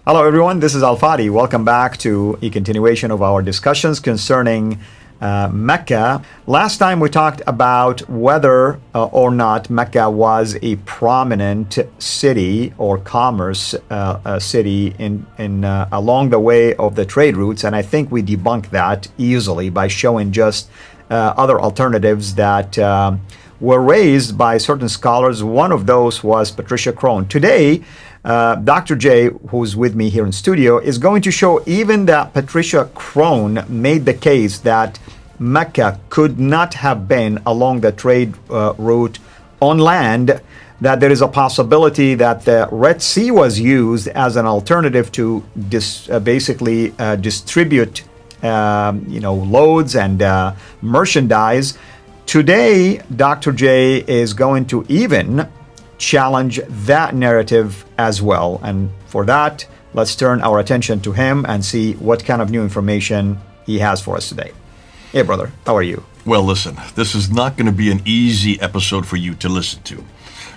Hello, everyone. This is Al Fadi. Welcome back to a continuation of our discussions concerning Mecca. Last time we talked about whether or not Mecca was a prominent city or commerce city in along the way of the trade routes, and I think we debunked that easily by showing just other alternatives that were raised by certain scholars. One of those was Patricia Crone. Today, Dr. J, who's with me here in studio, is going to show even that Patricia Crone made the case that Mecca could not have been along the trade route on land, that there is a possibility that the Red Sea was used as an alternative to basically distribute loads and merchandise. Today, Dr. J is going to even challenge that narrative as well. And for that, let's turn our attention to him and see what kind of new information he has for us today. Hey, brother, how are you? Well, listen, this is not going to be an easy episode for you to listen to.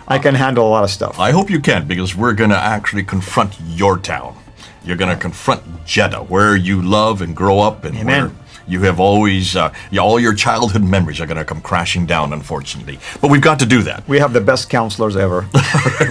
I can handle a lot of stuff. I hope you can, because we're going to actually confront your town. You're going to confront Jeddah, where you love and grow up, and Amen. where you have always, all your childhood memories are going to come crashing down, unfortunately. But we've got to do that. We have the best counselors ever.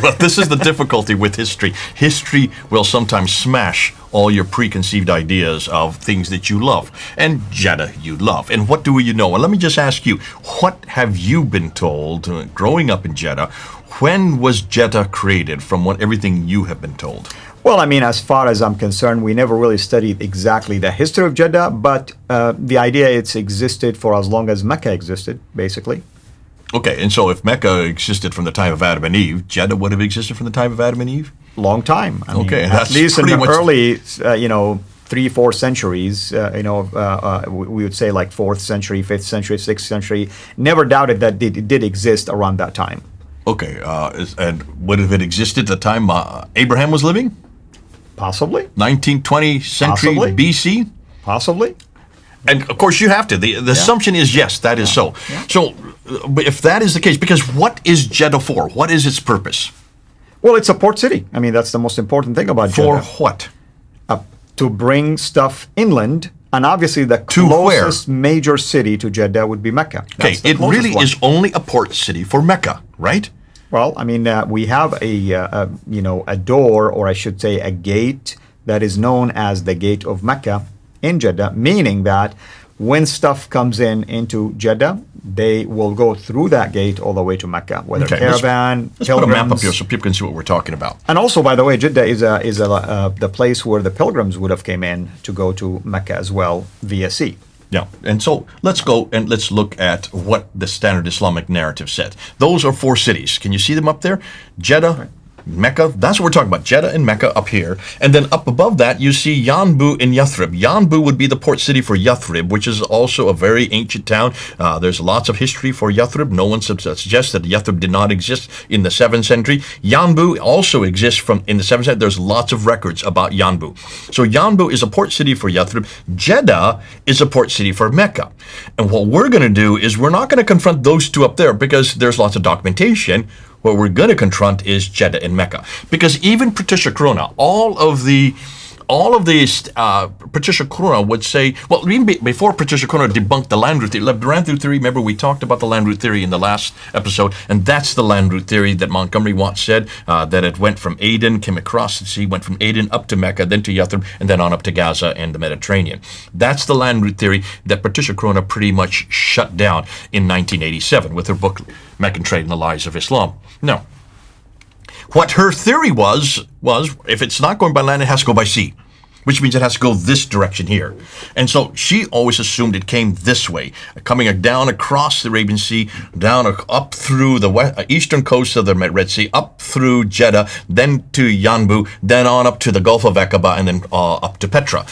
Well, this is the difficulty with history. History will sometimes smash all your preconceived ideas of things that you love. And Jeddah you love. And what do you know? And let me just ask you, what have you been told growing up in Jeddah? When was Jeddah created, from everything you have been told? Well, I mean, as far as I'm concerned, we never really studied exactly the history of Jeddah, but the idea it's existed for as long as Mecca existed, basically. Okay, and so if Mecca existed from the time of Adam and Eve, Jeddah would have existed from the time of Adam and Eve? Long time. I mean, that's at least in pretty the much early, 3-4 centuries, we would say like 4th century, 5th century, 6th century. Never doubted that it did exist around that time. Okay, and would have it existed at the time Abraham was living? Possibly. 19th century Possibly. BC? Possibly. And of course you have to. The assumption is yes, that is so. Yeah. So if that is the case, because what is Jeddah for? What is its purpose? Well, it's a port city. I mean, that's the most important thing about For Jeddah. what? To bring stuff inland, and obviously the To closest major city to Jeddah would be Mecca. Okay, That's the it closest really one. is only a port city for Mecca, right? Well, I mean, we have a door, or I should say a gate, that is known as the Gate of Mecca in Jeddah, meaning that when stuff comes into Jeddah, they will go through that gate all the way to Mecca, whether Okay, caravan, Let's put a map up pilgrims. here so people can see what we're talking about. And also, by the way, Jeddah is the place where the pilgrims would have came in to go to Mecca as well via sea. Yeah, and so let's go and let's look at what the standard Islamic narrative said. Those are 4 cities. Can you see them up there? Jeddah, Mecca, that's what we're talking about. Jeddah and Mecca up here. And then up above that, you see Yanbu and Yathrib. Yanbu would be the port city for Yathrib, which is also a very ancient town. There's lots of history for Yathrib. No one suggests that Yathrib did not exist in the 7th century. Yanbu also exists in the 7th century. There's lots of records about Yanbu. So Yanbu is a port city for Yathrib. Jeddah is a port city for Mecca. And what we're going to do is we're not going to confront those two up there because there's lots of documentation. What we're going to confront is Jeddah and Mecca, because even Patricia Crone, all of the Patricia Crone would say, well, even before Patricia Crone debunked the land route theory, remember we talked about the land route theory in the last episode, and that's the land route theory that Montgomery Watt said, that it went from Aden, came across the sea, went from Aden up to Mecca, then to Yathrib, and then on up to Gaza and the Mediterranean. That's the land route theory that Patricia Crone pretty much shut down in 1987 with her book, Meccan Trade and the Lies of Islam. Now, what her theory was if it's not going by land, it has to go by sea, which means it has to go this direction here. And so she always assumed it came this way, coming down across the Arabian Sea, down up through the eastern coast of the Red Sea, up through Jeddah, then to Yanbu, then on up to the Gulf of Aqaba, and then up to Petra.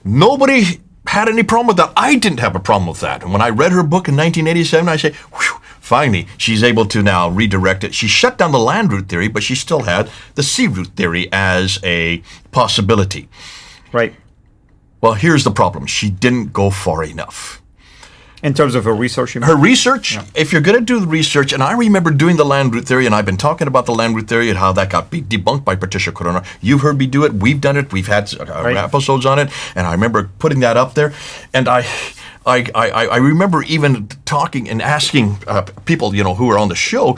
Nobody had any problem with that. I didn't have a problem with that. And when I read her book in 1987, I say, whew, finally, she's able to now redirect it. She shut down the land route theory, but she still had the sea route theory as a possibility. Right. Well, here's the problem. She didn't go far enough. In terms of her research, you mean? Her research, if you're going to do the research, and I remember doing the land route theory, and I've been talking about the land route theory and how that got debunked by Patricia Corona. You've heard me do it. We've done it. We've had episodes on it, and I remember putting that up there. And I remember even talking and asking people, who were on the show,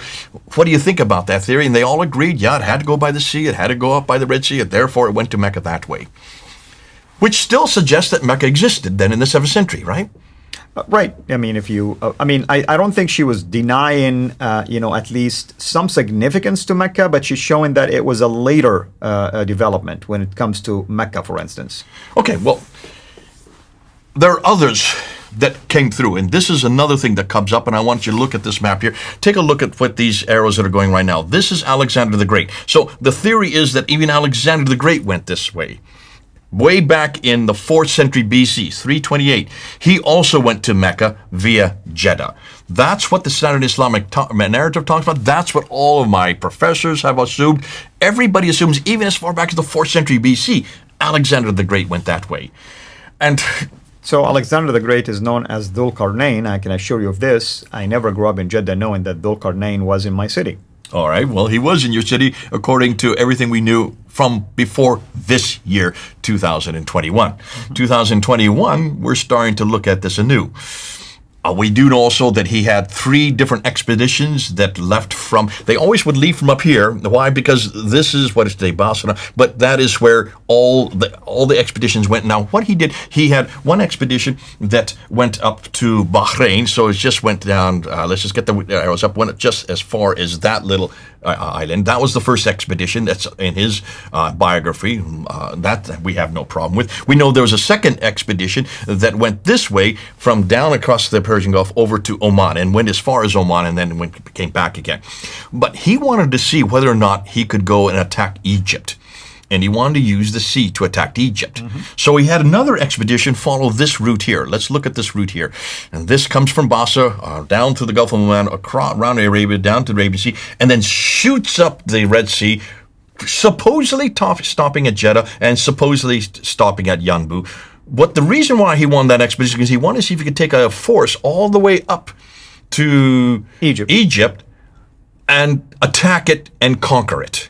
what do you think about that theory? And they all agreed, yeah, it had to go by the sea, it had to go up by the Red Sea, and therefore it went to Mecca that way. Which still suggests that Mecca existed then in the 7th century, right? Right. I mean, I don't think she was denying, at least some significance to Mecca, but she's showing that it was a later development when it comes to Mecca, for instance. Okay, well, there are others that came through, and this is another thing that comes up, and I want you to look at this map here. Take a look at what these arrows that are going right now. This is Alexander the Great. So the theory is that even Alexander the Great went this way. Way back in the 4th century BC, 328, he also went to Mecca via Jeddah. That's what the standard Islamic narrative talks about. That's what all of my professors have assumed. Everybody assumes, even as far back as the 4th century BC, Alexander the Great went that way. And so Alexander the Great is known as Dhul Qarnayn. I can assure you of this. I never grew up in Jeddah knowing that Dhul Qarnayn was in my city. All right, well, he was in your city according to everything we knew from before this year, 2021. 2021, we're starting to look at this anew. We do know also that he had 3 different expeditions that left from, they always would leave from up here. Why? Because this is what is today Basra, but that is where all the expeditions went. Now, what he did, he had one expedition that went up to Bahrain, so it just went down, let's just get the arrows up, went just as far as that little island. That was the first expedition that's in his biography. That we have no problem with. We know there was a second expedition that went this way from down across the Persian Gulf over to Oman and went as far as Oman and then came back again. But he wanted to see whether or not he could go and attack Egypt. And he wanted to use the sea to attack Egypt. So he had another expedition follow this route here. Let's look at this route here. And this comes from Basra, down through the Gulf of Oman, around Arabia, down to the Arabian Sea, and then shoots up the Red Sea, supposedly stopping at Jeddah and supposedly stopping at Yanbu. But the reason why he won that expedition is he wanted to see if he could take a force all the way up to Egypt and attack it and conquer it,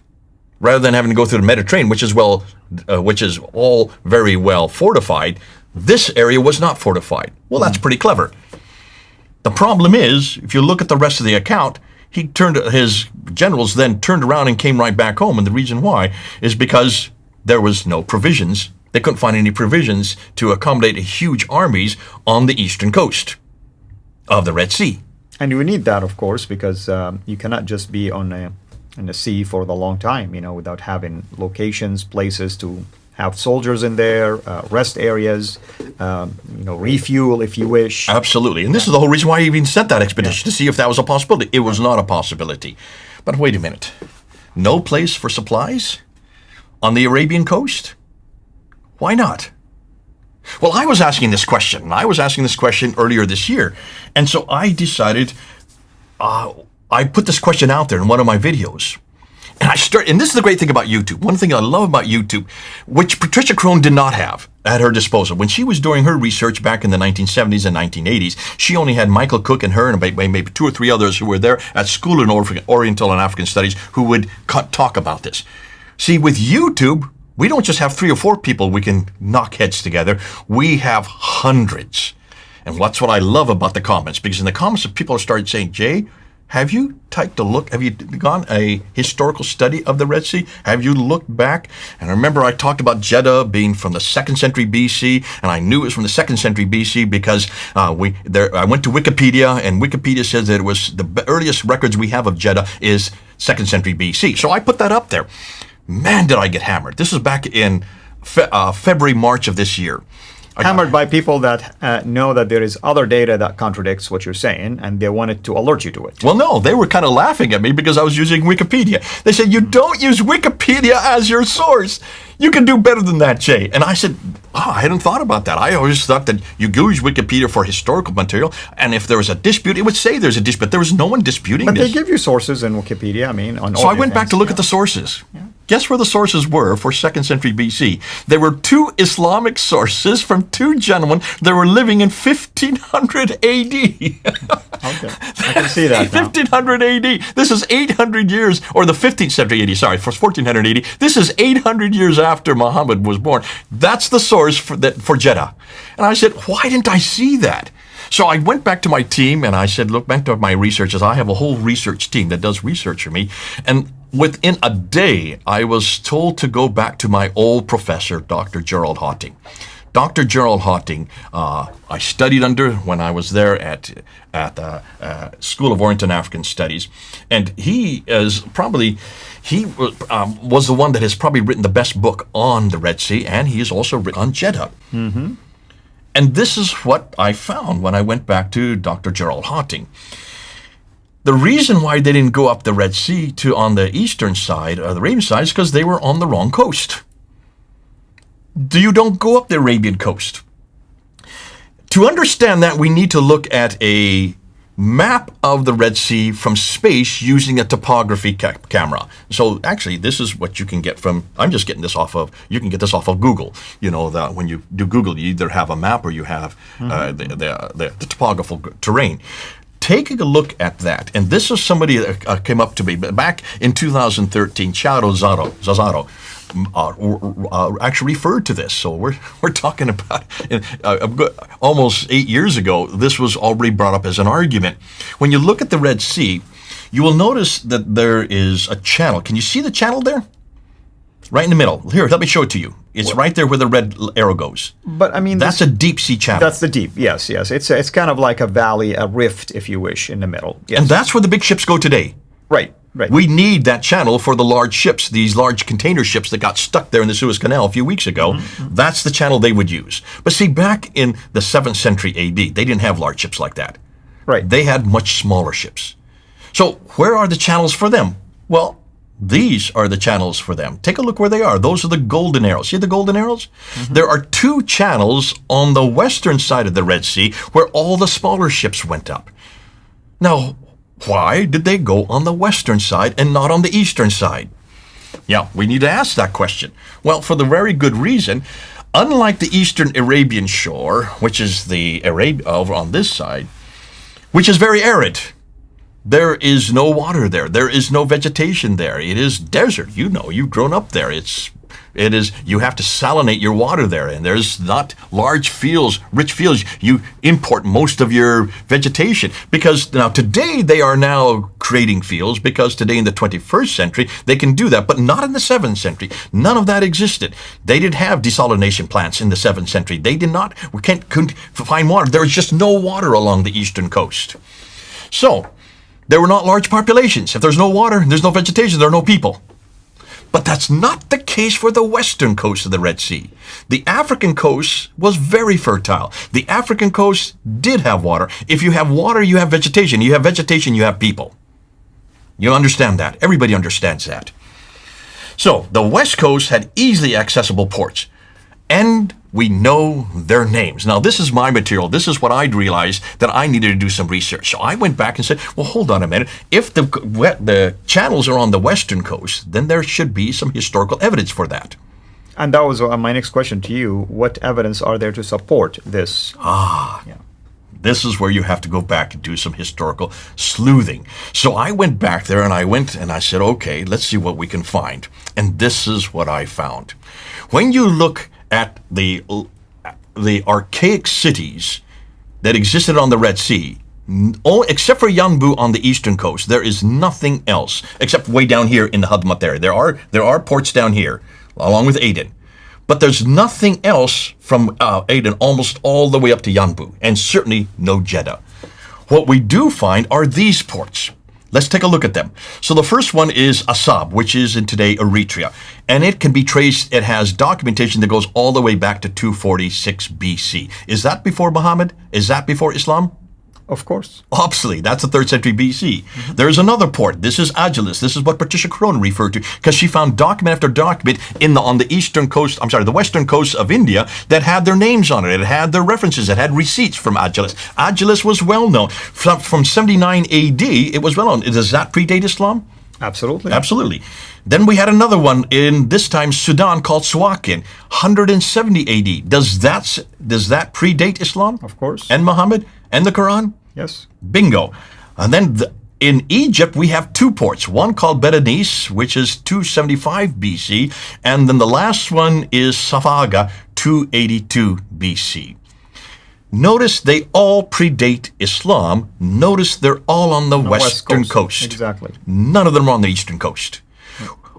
rather than having to go through the Mediterranean, which is all very well fortified. This area was not fortified. Well, that's pretty clever. The problem is, if you look at the rest of the account, his generals then turned around and came right back home. And the reason why is because there was no provisions. They couldn't find any provisions to accommodate huge armies on the eastern coast of the Red Sea. And you need that, of course, because you cannot just be in the sea for the long time, without having locations, places to have soldiers in there, rest areas, refuel if you wish. Absolutely. And this is the whole reason why he even sent that expedition, to see if that was a possibility. It was not a possibility. But wait a minute. No place for supplies on the Arabian coast? Why not? Well, I was asking this question. Earlier this year. And so I decided, I put this question out there in one of my videos. And this is the great thing about YouTube. One thing I love about YouTube, which Patricia Crone did not have at her disposal. When she was doing her research back in the 1970s and 1980s, she only had Michael Cook and her and maybe 2 or 3 others who were there at School in Oriental and African Studies who would talk about this. See, with YouTube, we don't just have 3 or 4 people we can knock heads together. We have hundreds. And that's what I love about the comments, because in the comments, people started saying, Jay, have you gone a historical study of the Red Sea? Have you looked back? And I remember I talked about Jeddah being from the 2nd century BC, and I knew it was from the 2nd century BC because I went to Wikipedia, and Wikipedia says that it was the earliest records we have of Jeddah is 2nd century BC. So I put that up there. Man, did I get hammered. This is back in February, March of this year. Hammered by people that know that there is other data that contradicts what you're saying, and they wanted to alert you to it. Well, no, they were kind of laughing at me because I was using Wikipedia. They said, you don't use Wikipedia as your source. You can do better than that, Jay. And I said, I hadn't thought about that. I always thought that you use Wikipedia for historical material, and if there was a dispute, it would say there's a dispute. There was no one disputing this. But this. they give you sources in Wikipedia, on all So I went back to look at the sources. Yeah. Guess where the sources were for 2nd century BC? There were two Islamic sources from two gentlemen that were living in 1500 AD. Okay, I can see that now. 1500 AD. This is 800 years, or the 15th century AD, sorry, for 1400 AD. This is 800 years after Muhammad was born. That's the source for Jeddah. And I said, why didn't I see that? So I went back to my team and I said, look back to my researchers. I have a whole research team that does research for me. And within a day, I was told to go back to my old professor, Dr. Gerald Hotting. Dr. Gerald Hotting, I studied under when I was there at the School of Oriental and African Studies. And he was the one that has probably written the best book on the Red Sea, and he has also written on Jeddah. Mm-hmm. And this is what I found when I went back to Dr. Gerald Hotting. The reason why they didn't go up the Red Sea on the eastern side, or the Arabian side, is because they were on the wrong coast. You don't go up the Arabian coast. To understand that, we need to look at a map of the Red Sea from space using a topography camera. So actually, this is what you can get from, I'm just getting this you can get this off of Google. You know, that when you do Google, you either have a map or you have the topographical terrain. Taking a look at that, and this is somebody that came up to me back in 2013, Charo Zazzaro, actually referred to this. So we're talking about almost 8 years ago. This was already brought up as an argument. When you look at the Red Sea, you will notice that there is a channel. Can you see the channel there? Right in the middle. Here, let me show it to you. It's right there where the red arrow goes. But I mean, that's a deep sea channel. That's the deep. Yes. It's kind of like a valley, a rift, if you wish, in the middle. Yes. And that's where the big ships go today. Right. We need that channel for the large ships, these large container ships that got stuck there in the Suez Canal a few weeks ago. Mm-hmm. That's the channel they would use. But see, back in the 7th century AD, they didn't have large ships like that. Right. They had much smaller ships. So where are the channels for them? Well, these are the channels for them. Take a look where they are. Those are the golden arrows. See the golden arrows? Mm-hmm. There are two channels on the western side of the Red Sea where all the smaller ships went up. Now, why did they go on the western side and not on the eastern side? Yeah, we need to ask that question. Well, for the very good reason, unlike the eastern Arabian shore, which is the over on this side, which is very arid, there is no water there. There is no vegetation there. It is desert. You know, you've grown up there. You have to salinate your water there, and there's not large fields, rich fields. You import most of your vegetation because now today they are now creating fields because today in the 21st century they can do that, but not in the 7th century. None of that existed. They didn't have desalination plants in the 7th century. They did not. Couldn't find water. There was just no water along the eastern coast. So there were not large populations. If there's no water, there's no vegetation, there are no people. But that's not the case for the western coast of the Red Sea. The African coast was very fertile. The African coast did have water. If you have water, you have vegetation. You have vegetation, you have people. You understand that. Everybody understands that. So the west coast had easily accessible ports. And we know their names. Now, this is my material. This is what I'd realized that I needed to do some research. So I went back and said, well, hold on a minute. If the channels are on the western coast, then there should be some historical evidence for that. And that was my next question to you. What evidence are there to support this? This is where you have to go back and do some historical sleuthing. So I went back there and I said, okay, let's see what we can find. And this is what I found. When you look at the archaic cities that existed on the Red Sea, except for Yanbu on the eastern coast, there is nothing else except way down here in the Hadmat area. There are ports down here, along with Aden. But there's nothing else from Aden almost all the way up to Yanbu, and certainly no Jeddah. What we do find are these ports. Let's take a look at them. So the first one is Asab, which is in today Eritrea. And it can be traced, it has documentation that goes all the way back to 246 BC. Is that before Muhammad? Is that before Islam? Of course. Obviously, that's the 3rd century BC. Mm-hmm. There's another port. This is Agilis. This is what Patricia Crone referred to because she found document after document on the western coast of India that had their names on it. It had their references. It had receipts from Agilis. Agilis was well known. From 79 AD, it was well known. Does that predate Islam? Absolutely. Absolutely. Then we had another one in this time Sudan called Suakin, 170 AD. Does that predate Islam? Of course. And Muhammad and the Quran? Yes. Bingo. And then in Egypt, we have two ports, one called Berenice, which is 275 BC, and then the last one is Safaga, 282 BC. Notice they all predate Islam. Notice they're all on the western coast. Exactly. None of them are on the eastern coast.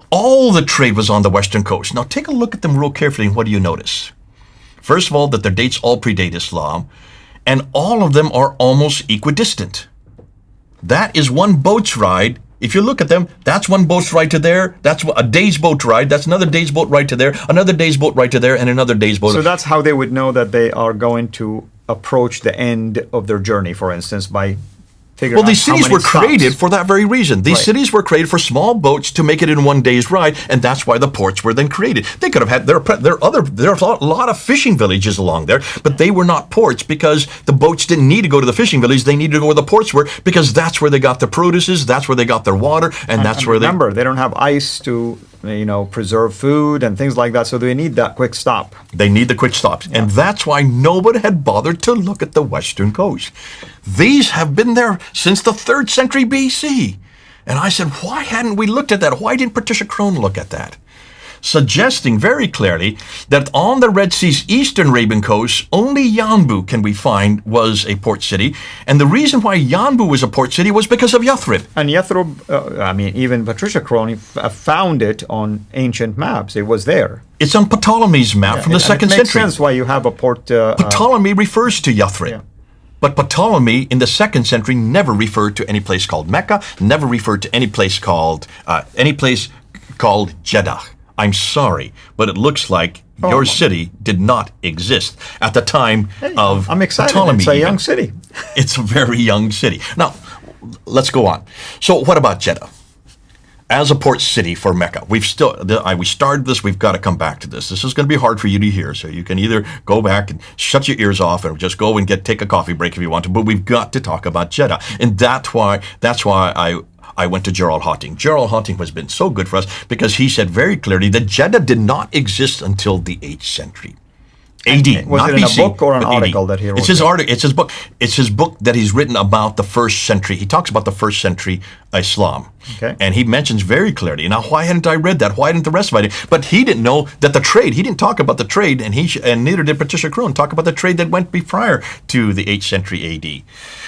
All the trade was on the western coast. Now take a look at them real carefully, and what do you notice? First of all, that their dates all predate Islam, and all of them are almost equidistant. That is one boat's ride. If you look at them, that's one boat's ride to there. That's a day's boat ride. That's another day's boat ride to there. Another day's boat ride to there, and another day's boat. So that's how they would know that they are going to approach the end of their journey, for instance, by figuring out these how cities many were created for that very reason. These Right. cities were created for small boats to make it in one day's ride, and that's why the ports were then created. They could have had there are a lot of fishing villages along there, but they were not ports because the boats didn't need to go to the fishing village. They needed to go where the ports were because that's where they got their produces, that's where they got their water, and that's where remember, they don't have ice to preserve food and things like that, so they need that quick stop. They need the quick stops. And that's why nobody had bothered to look at the western coast. These have been there since the 3rd century BC. And I said, why hadn't we looked at that? Why didn't Patricia Crone look at that? Suggesting very clearly that on the Red Sea's eastern Arabian coast, only Yanbu can we find was a port city. And the reason why Yanbu was a port city was because of Yathrib. And Yathrib, even Patricia Crone found it on ancient maps. It was there. It's on Ptolemy's map from the 2nd It makes century. sense why you have a port. Ptolemy refers to Yathrib. Yeah. But Ptolemy in the 2nd century never referred to any place called Mecca, never referred to any place called Jeddah. I'm sorry, but it looks like your city did not exist at the time of I'm excited. Ptolemy. It's a even. young city. It's a very young city. Now, let's go on. So what about Jeddah? As a port city for Mecca, we started this. We've got to come back to this. This is going to be hard for you to hear, so you can either go back and shut your ears off, and just go and take a coffee break if you want to. But we've got to talk about Jeddah, and that's why I went to Gerald Hotting. Gerald Hotting has been so good for us because he said very clearly that Jeddah did not exist until the 8th century. AD, Was not it in BC, a book or an but AD. article that he wrote? It's his article. It's his book. It's his book that he's written about the 1st century. He talks about the 1st century Islam, Okay. and he mentions very clearly. Now, why hadn't I read that? Why didn't the rest of it? But he didn't know that the trade. He didn't talk about the trade, and neither did Patricia Crone talk about the trade that went prior to the 8th century AD.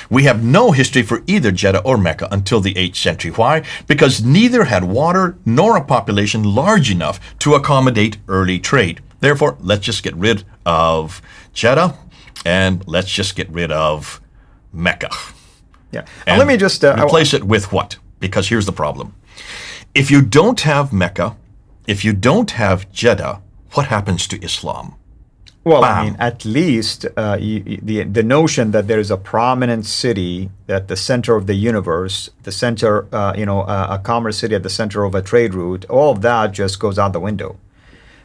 We have no history for either Jeddah or Mecca until the 8th century. Why? Because neither had water nor a population large enough to accommodate early trade. Therefore, let's just get rid of Jeddah, and let's just get rid of Mecca. Yeah. And Let me just replace it with what? Because here's the problem. If you don't have Mecca, if you don't have Jeddah, what happens to Islam? Well, Bam. I mean, at least the notion that there is a prominent city at the center of the universe, the center, a commerce city at the center of a trade route, all of that just goes out the window.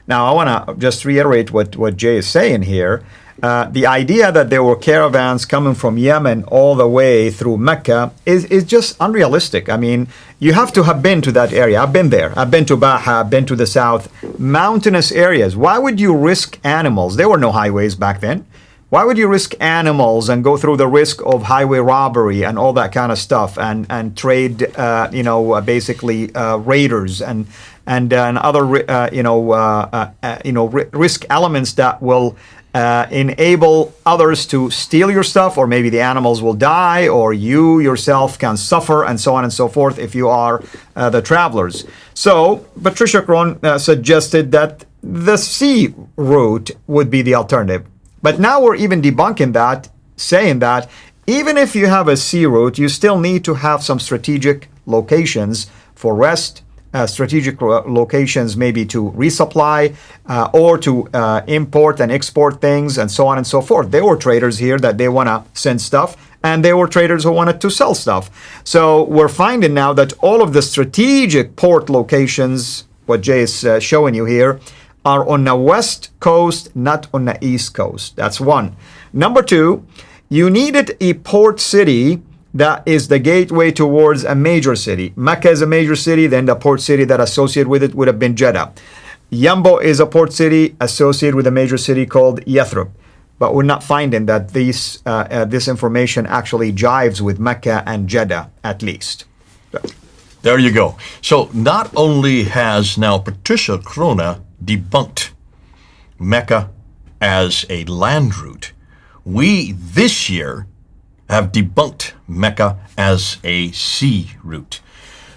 Now, I want to just reiterate what Jay is saying here. The idea that there were caravans coming from Yemen all the way through Mecca is just unrealistic. I mean, you have to have been to that area. I've been there. I've been to Baha. I've been to the south. Mountainous areas. Why would you risk animals? There were no highways back then. Why would you risk animals and go through the risk of highway robbery and all that kind of stuff and trade, basically raiders and other, risk elements that will enable others to steal your stuff, or maybe the animals will die, or you yourself can suffer, and so on and so forth if you are the travelers. So Patricia Crone suggested that the sea route would be the alternative. But now we're even debunking that, saying that even if you have a sea route, you still need to have some strategic locations for rest, strategic locations maybe to resupply or to import and export things and so on and so forth. There were traders here that they want to send stuff, and there were traders who wanted to sell stuff. So we're finding now that all of the strategic port locations, what Jay is showing you here, are on the west coast, not on the east coast. That's one. Number two, you needed a port city that is the gateway towards a major city. Mecca is a major city, then the port city that associated with it would have been Jeddah. Yambo is a port city associated with a major city called Yathrib. But we're not finding that this information actually jives with Mecca and Jeddah, at least. There you go. So not only has now Patricia Crona debunked Mecca as a land route, we this year have debunked Mecca as a sea route.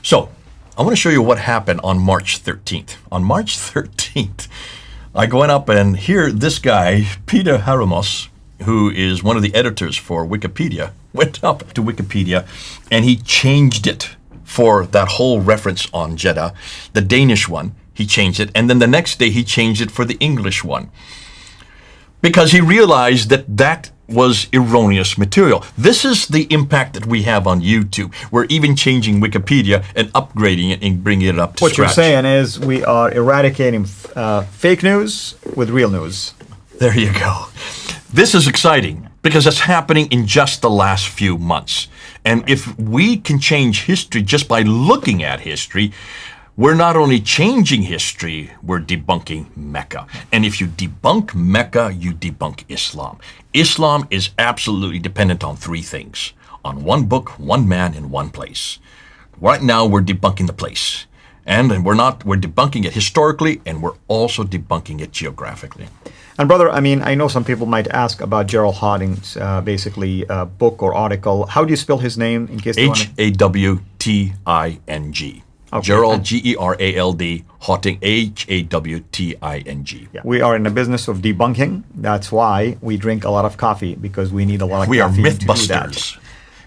So I want to show you what happened on March 13th. On March 13th, I went up and here this guy, Peter Haramos, who is one of the editors for Wikipedia, went up to Wikipedia and he changed it for that whole reference on Jeddah. The Danish one, he changed it. And then the next day he changed it for the English one. Because he realized that that was erroneous material. This is the impact that we have on YouTube. We're even changing Wikipedia and upgrading it and bringing it up to What scratch. you're saying is we are eradicating fake news with real news. There you go. This is exciting because it's happening in just the last few months. And if we can change history just by looking at history, we're not only changing history, we're debunking Mecca. And if you debunk Mecca, you debunk Islam. Islam is absolutely dependent on three things: on one book, one man, and one place. Right now, we're debunking the place. And we're debunking it historically, and we're also debunking it geographically. And brother, I mean, I know some people might ask about Gerald Harding's basically book or article. How do you spell his name in case they want to... Hawting. Okay. Gerald, Gerald, Hawting, Hawting. Yeah. We are in the business of debunking. That's why we drink a lot of coffee, because we need a lot of we caffeine are to do mythbusters. that.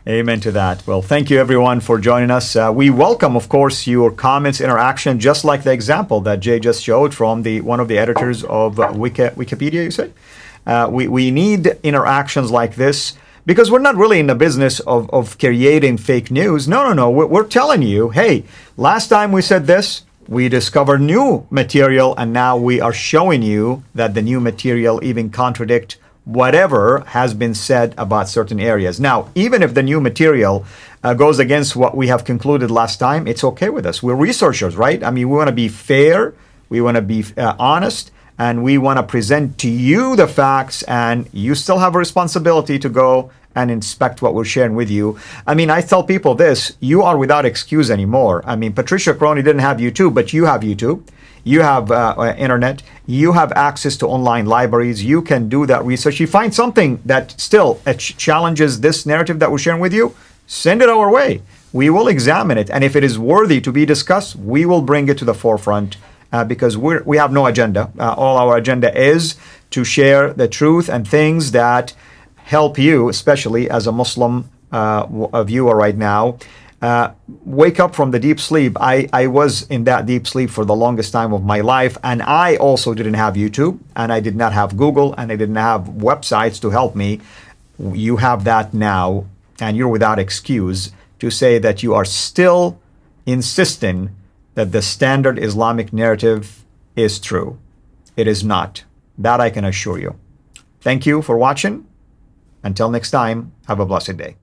Amen to that. Well, thank you everyone for joining us. We welcome, of course, your comments, interaction, just like the example that Jay just showed from one of the editors of Wikipedia, you said? We need interactions like this, because we're not really in the business of creating fake news. No. We're telling you, hey, last time we said this, we discovered new material, and now we are showing you that the new material even contradict whatever has been said about certain areas. Now, even if the new material goes against what we have concluded last time, it's okay with us. We're researchers, right? I mean, we want to be fair, we want to be honest, and we want to present to you the facts, and you still have a responsibility to go and inspect what we're sharing with you. I mean, I tell people this: you are without excuse anymore. I mean, Patricia Crona didn't have YouTube, but you have YouTube. You have internet. You have access to online libraries. You can do that research. You find something that still challenges this narrative that we're sharing with you, send it our way. We will examine it. And if it is worthy to be discussed, we will bring it to the forefront because we have no agenda. All our agenda is to share the truth and things that help you, especially as a Muslim viewer right now, wake up from the deep sleep. I was in that deep sleep for the longest time of my life, and I also didn't have YouTube, and I did not have Google, and I didn't have websites to help me. You have that now, and you're without excuse to say that you are still insisting that the standard Islamic narrative is true. It is not. That I can assure you. Thank you for watching. Until next time, have a blessed day.